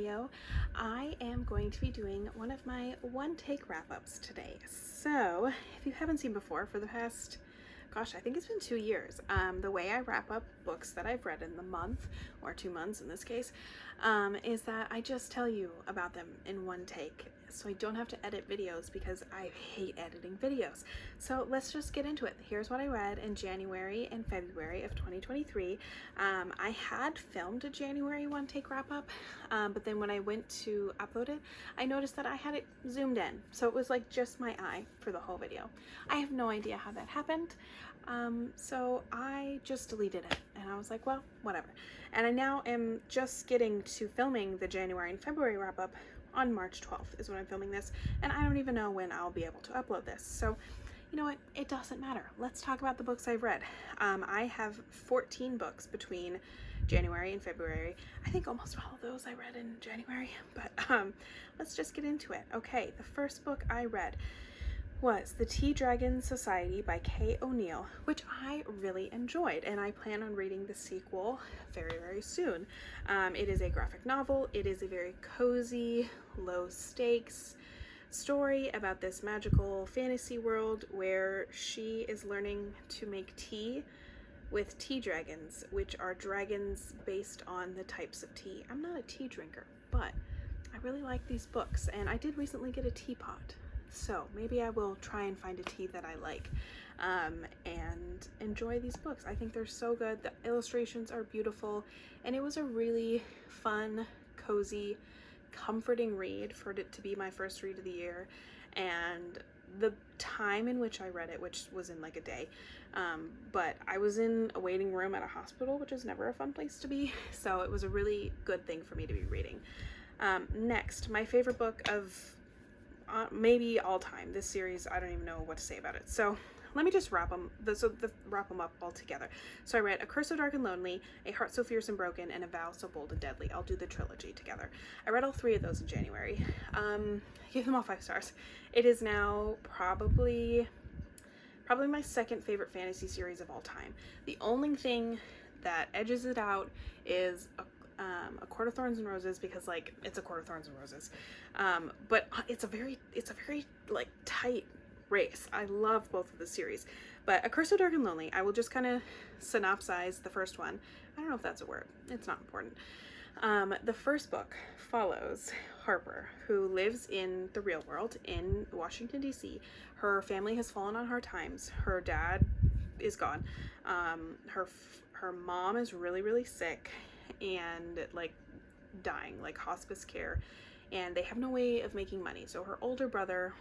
video. I am going to be doing one of my one-take wrap-ups today. So, if you haven't seen before, for the past, gosh, I think it's been 2 years, the way I wrap up books that I've read in the month, or 2 months in this case, is that I just tell you about them in one take, so I don't have to edit videos because I hate editing videos. So let's just get into it. Here's what I read in January and February of 2023. I had filmed a January one take wrap up, but then when I went to upload it, I noticed that I had it zoomed in. So it was like just my eye for the whole video. I have no idea how that happened. So I just deleted it and I was like, well, whatever. And I now am just getting to filming the January and February wrap up on March 12th is when I'm filming this, and I don't even know when I'll be able to upload this. So you know what, it doesn't matter. Let's talk about the books I've read. I have 14 books between January and February. I think almost all of those I read in January, but let's just get into it. Okay, the first book I read was The Tea Dragon Society by Kay O'Neill, which I really enjoyed, and I plan on reading the sequel very, very soon. It is a graphic novel. It is a very cozy, low stakes story about this magical fantasy world where she is learning to make tea with tea dragons, which are dragons based on the types of tea. I'm not a tea drinker, but I really like these books, and I did recently get a teapot. So maybe I will try and find a tea that I like and enjoy these books. I think they're so good. The illustrations are beautiful, and it was a really fun, cozy, comforting read for it to be my first read of the year. And the time in which I read it, which was in like a day, but I was in a waiting room at a hospital, which is never a fun place to be, so it was a really good thing for me to be reading. Next, my favorite book of maybe all time. This series, I don't even know what to say about it. So let me just wrap them up all together. So I read A Curse So Dark and Lonely, A Heart So Fierce and Broken, and A Vow So Bold and Deadly. I'll do the trilogy together. I read all 3 of those in January. I gave them all 5 stars. It is now probably my second favorite fantasy series of all time. The only thing that edges it out is A Court of Thorns and Roses, because like it's A Court of Thorns and Roses, but it's a very like tight race. I love both of the series, but A Curse So Dark and Lonely, I will just kind of synopsize the first one. I don't know if that's a word, it's not important. The first book follows Harper, who lives in the real world in Washington, D.C. Her family has fallen on hard times. Her dad is gone. Her mom is really, really sick and like dying, like hospice care, and they have no way of making money. So her older brother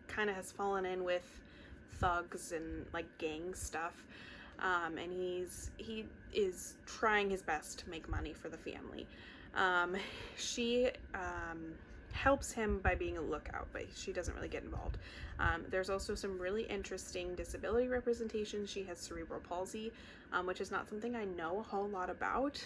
kind of has fallen in with thugs and like gang stuff, and he is trying his best to make money for the family. She helps him by being a lookout, but she doesn't really get involved. There's also some really interesting disability representation. She has cerebral palsy, which is not something I know a whole lot about,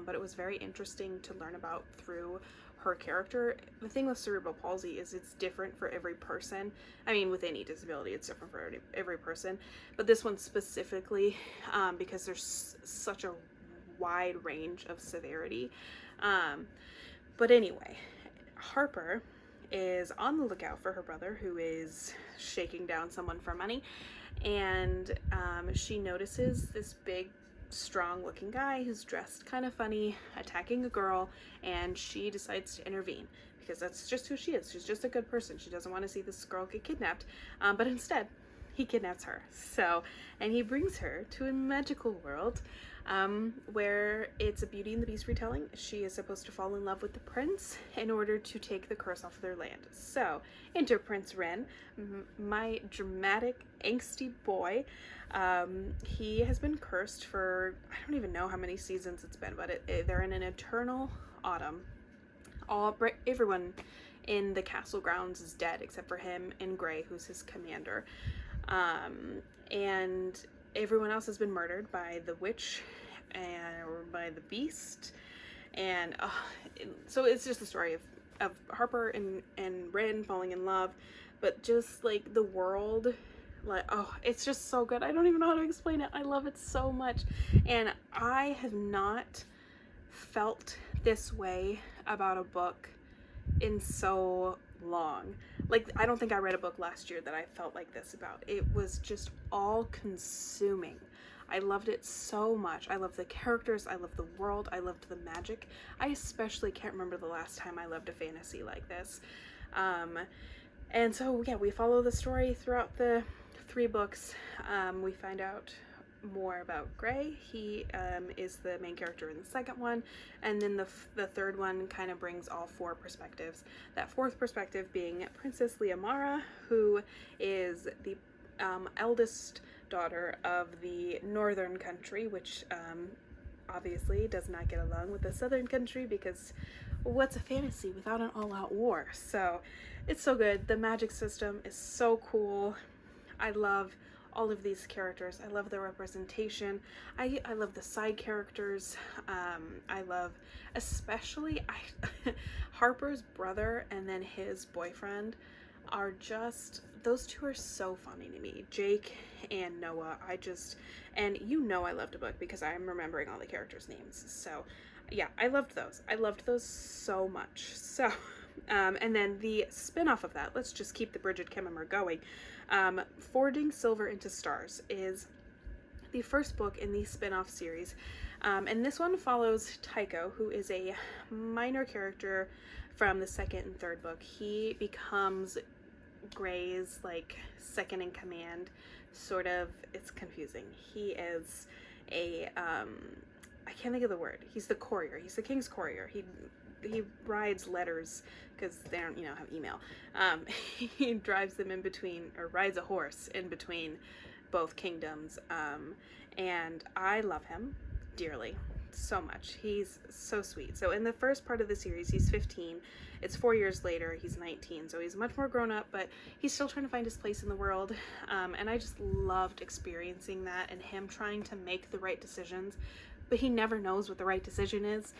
but it was very interesting to learn about through her character. The thing with cerebral palsy is it's different for every person. I mean, with any disability, it's different for every person, but this one specifically, because there's such a wide range of severity. But anyway, Harper is on the lookout for her brother, who is shaking down someone for money, and she notices this big, strong looking guy who's dressed kind of funny attacking a girl, and she decides to intervene because that's just who she is. She's just a good person. She doesn't want to see this girl get kidnapped, but instead he kidnaps her. And he brings her to a magical world where it's a Beauty and the Beast retelling. She is supposed to fall in love with the prince in order to take the curse off of their land. So enter Prince Ren, my dramatic, angsty boy. He has been cursed for, I don't even know how many seasons it's been, but they're in an eternal autumn. Everyone in the castle grounds is dead except for him and Gray, who's his commander. And everyone else has been murdered by the witch or by the beast. And so it's just the story of Harper and Ren falling in love, but just like the world, like, oh, it's just so good. I don't even know how to explain it. I love it so much. And I have not felt this way about a book in so long. Like, I don't think I read a book last year that I felt like this about. It was just all consuming. I loved it so much. I love the characters, I love the world, I loved the magic. I especially can't remember the last time I loved a fantasy like this. And so, yeah, we follow the story throughout the 3 books. We find out more about Gray. He is the main character in the second one, and then the third one kind of brings all 4 perspectives. That 4th perspective being Princess Liamara, who is the eldest daughter of the northern country, which obviously does not get along with the southern country, because what's a fantasy without an all-out war? So it's so good. The magic system is so cool. I love all of these characters. I love their representation. I love the side characters. I love especially Harper's brother and then his boyfriend are just, those 2 are so funny to me. Jake and Noah. And you know I loved a book because I'm remembering all the characters' names. So yeah, I loved those. I loved those so much. So and then the spin-off of that, let's just keep the Brigid Kemmerer going. Forging Silver into Stars is the first book in the spin-off series. And this one follows Tycho, who is a minor character from the 2nd and 3rd book. He becomes Gray's like second in command, sort of. It's confusing. He is a I can't think of the word. He's the courier. He's the king's courier. He rides letters because they don't, have email. He drives them in between, or rides a horse in between both kingdoms. And I love him dearly, so much. He's so sweet. So in the first part of the series, he's 15. It's 4 years later, he's 19. So he's much more grown up, but he's still trying to find his place in the world. And I just loved experiencing that and him trying to make the right decisions, but he never knows what the right decision is.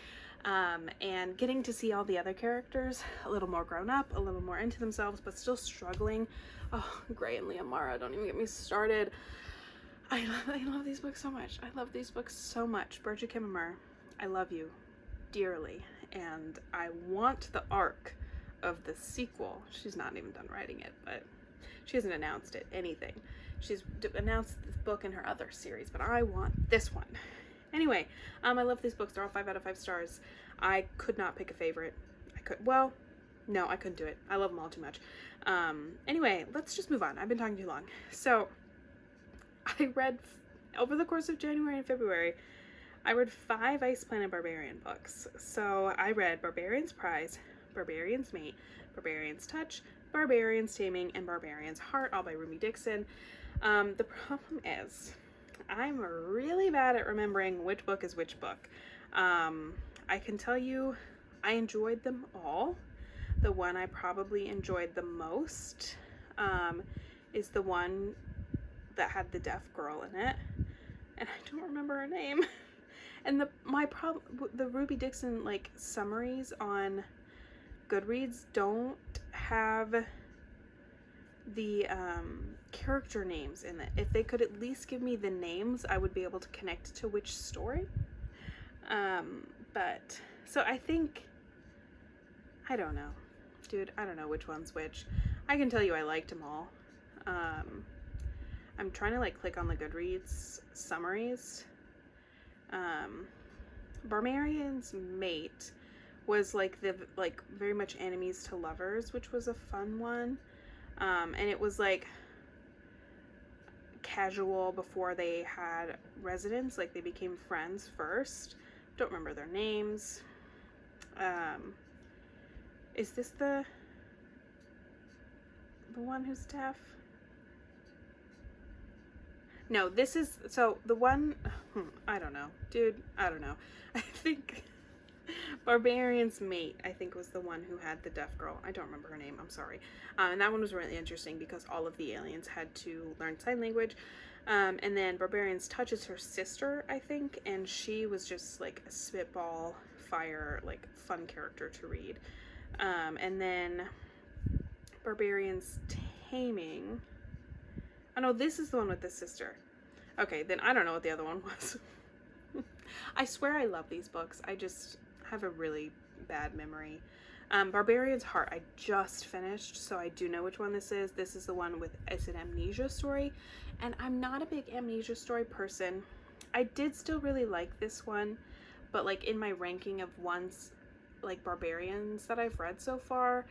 And getting to see all the other characters a little more grown up, a little more into themselves, but still struggling. Oh, Gray and Liamara, don't even get me started. I love these books so much. I love these books so much. Brigid Kemmerer, I love you dearly, and I want the arc of the sequel. She's not even done writing it, but she hasn't announced it, anything. She's announced this book in her other series, but I want this one. Anyway, I love these books. They're all 5 out of 5 stars. I could not pick a favorite. No, I couldn't do it. I love them all too much. Anyway, let's just move on. I've been talking too long. So, I read, over the course of January and February, I read 5 Ice Planet Barbarian books. So, I read Barbarian's Prize, Barbarian's Mate, Barbarian's Touch, Barbarian's Taming, and Barbarian's Heart, all by Ruby Dixon. The problem is, I'm really bad at remembering which book is which book. I can tell you I enjoyed them all. The one I probably enjoyed the most is the one that had the deaf girl in it, and I don't remember her name. And the Ruby Dixon like summaries on Goodreads don't have the character names in it. If they could at least give me the names, I would be able to connect to which story. But so I think, I don't know, dude, I don't know which one's which. I can tell you I liked them all. I'm trying to like click on the Goodreads summaries. Barbarian's Mate was like very much enemies to lovers, which was a fun one. And it was like casual before they had residence, like they became friends first. Don't remember their names. Is this the one who's deaf? No, this is, so the one, I don't know, dude, I don't know. I think Barbarian's Mate, I think, was the one who had the deaf girl. I don't remember her name, I'm sorry. And that one was really interesting because all of the aliens had to learn sign language. And then Barbarian's Touch is her sister, I think, and she was just like a spitball fire, like fun character to read. And then Barbarian's Taming. Oh no, this is the one with the sister. Okay, then I don't know what the other one was. I swear I love these books. I just have a really bad memory. Barbarian's Heart, I just finished, so I do know which one this is. This is the one with, it's an amnesia story, and I'm not a big amnesia story person. I did still really like this one, but like in my ranking of ones like Barbarians that I've read so far,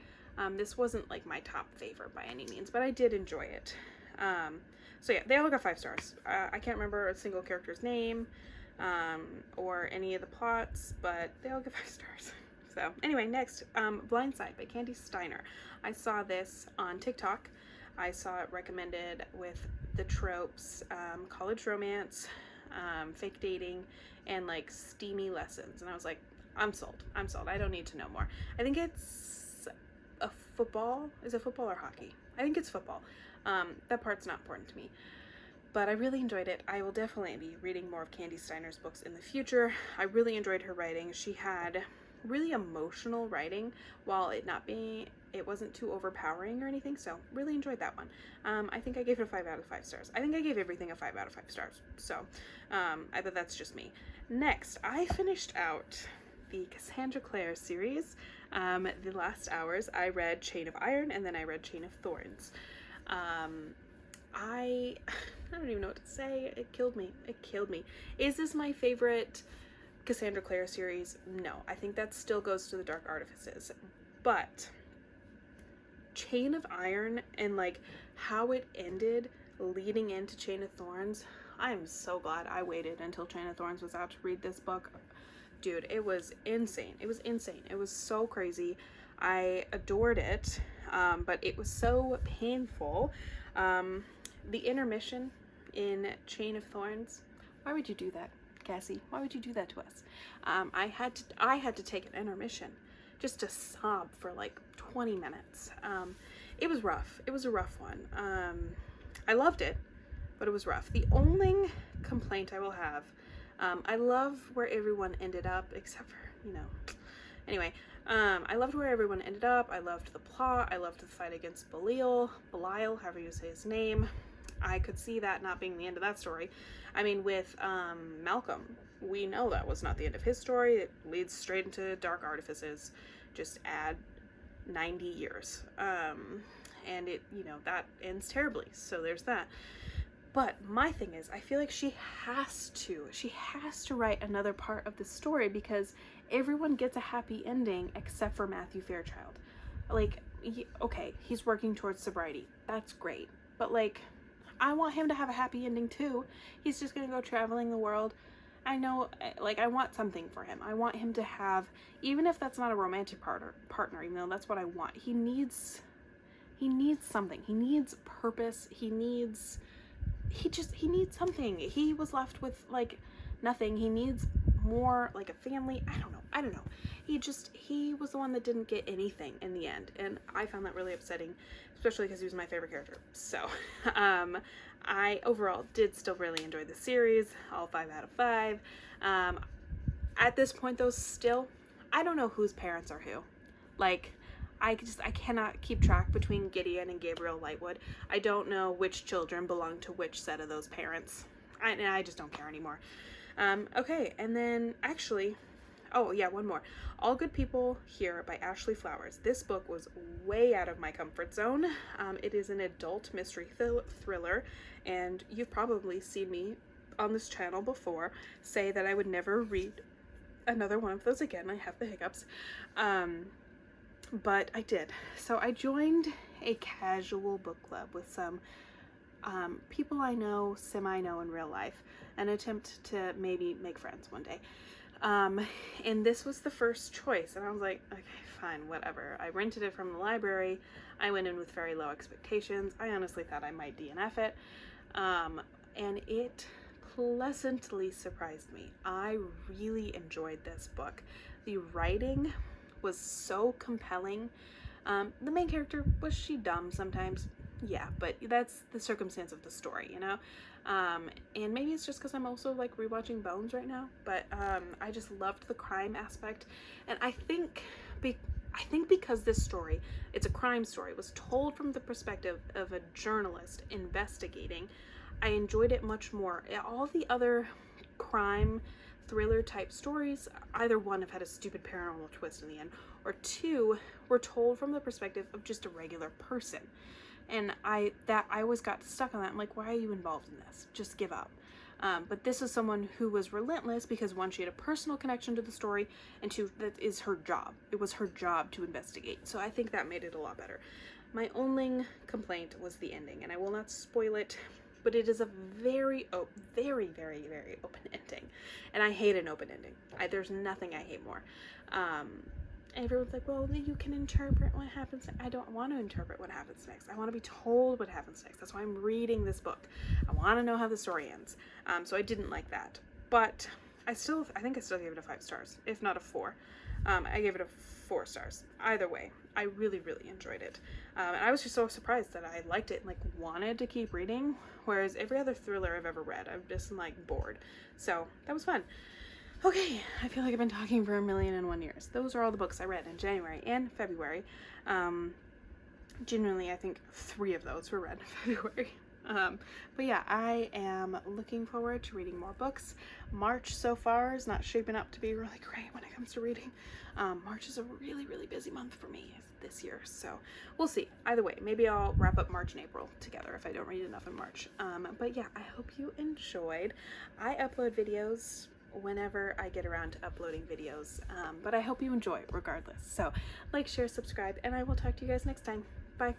this wasn't like my top favorite by any means, but I did enjoy it. So yeah, they all got 5 stars. I can't remember a single character's name or any of the plots, but they all get 5 stars. So anyway, next, Blindside by Candy Steiner. I saw this on TikTok. I saw it recommended with the tropes, college romance, fake dating, and like steamy lessons. And I was like, I'm sold. I'm sold. I don't need to know more. I think it's a football. Is it football or hockey? I think it's football. That part's not important to me. But I really enjoyed it. I will definitely be reading more of Candy Steiner's books in the future. I really enjoyed her writing. She had really emotional writing while it wasn't too overpowering or anything, so really enjoyed that one. I think I gave it a 5 out of 5 stars. I think I gave everything a 5 out of 5 stars, so I bet that's just me. Next, I finished out the Cassandra Clare series. The last hours I read Chain of Iron, and then I read Chain of Thorns. I don't even know what to say. It killed me. It killed me. Is this my favorite Cassandra Clare series? No, I think that still goes to the Dark Artifices, but Chain of Iron and like how it ended leading into Chain of Thorns, I am so glad I waited until Chain of Thorns was out to read this book. Dude, it was insane. It was insane. It was so crazy. I adored it, but it was so painful. The intermission in Chain of Thorns, why would you do that, Cassie? Why would you do that to us? I had to take an intermission just to sob for like 20 minutes. It was rough. It was a rough one. I loved it, but it was rough. The only complaint I will have, I love where everyone ended up, except for, anyway, I loved where everyone ended up. I loved the plot. I loved the fight against Belial, however you say his name. I could see that not being the end of that story. I mean, with Malcolm, we know that was not the end of his story. It leads straight into Dark Artifices. Just add 90 years. And it, that ends terribly. So there's that. But my thing is, I feel like she has to write another part of the story, because everyone gets a happy ending except for Matthew Fairchild. Like, okay, he's working towards sobriety. That's great. But like, I want him to have a happy ending too. He's just gonna go traveling the world. I know, like, I want something for him. I want him to have, even if that's not a romantic partner, even though that's what I want. He needs something. He needs purpose. He needs something. He was left with like nothing. He needs more, like a family. I don't know. He was the one that didn't get anything in the end, and I found that really upsetting, especially because he was my favorite character. So I overall did still really enjoy the series, all 5 out of 5. At this point though, still I don't know whose parents are who. Like, I cannot keep track between Gideon and Gabriel Lightwood. I don't know which children belong to which set of those parents. I just don't care anymore. Okay, and then actually, oh yeah, one more. All Good People Here by Ashley Flowers. This book was way out of my comfort zone. It is an adult mystery thriller, and you've probably seen me on this channel before say that I would never read another one of those again. I have the hiccups. But I did. So I joined a casual book club with some people I know, semi-know in real life, an attempt to maybe make friends one day. And this was the first choice, and I was like, okay, fine, whatever. I rented it from the library. I went in with very low expectations. I honestly thought I might DNF it. And it pleasantly surprised me. I really enjoyed this book. The writing was so compelling. The main character, was she dumb sometimes? Yeah, but that's the circumstance of the story, and maybe it's just because I'm also like rewatching Bones right now, but I just loved the crime aspect, and I think because this story, it's a crime story, was told from the perspective of a journalist investigating, I enjoyed it much more. All the other crime thriller type stories, either one have had a stupid paranormal twist in the end, or two were told from the perspective of just a regular person. And I always got stuck on that. I'm like, why are you involved in this? Just give up. But this is someone who was relentless because one, she had a personal connection to the story, and two, that is her job. It was her job to investigate. So I think that made it a lot better. My only complaint was the ending, and I will not spoil it, but it is a very, very, very, very open ending. And I hate an open ending. There's nothing I hate more. And everyone's like, well, you can interpret what happens. I don't want to interpret what happens next. I want to be told what happens next. That's why I'm reading this book. I want to know how the story ends. So I didn't like that. But I think I still gave it a 5 stars, if not a 4. I gave it a 4 stars. Either way, I really, really enjoyed it. And I was just so surprised that I liked it and like wanted to keep reading. Whereas every other thriller I've ever read, I've just like bored. So that was fun. Okay, I feel like I've been talking for 1,000,001 years. Those are all the books I read in January and February. Genuinely, I think 3 of those were read in February. But yeah, I am looking forward to reading more books. March so far is not shaping up to be really great when it comes to reading. March is a really, really busy month for me this year, so we'll see. Either way, maybe I'll wrap up March and April together if I don't read enough in March. But yeah, I hope you enjoyed. I upload videos whenever I get around to uploading videos, but I hope you enjoy regardless. So like, share, subscribe, and I will talk to you guys next time. Bye.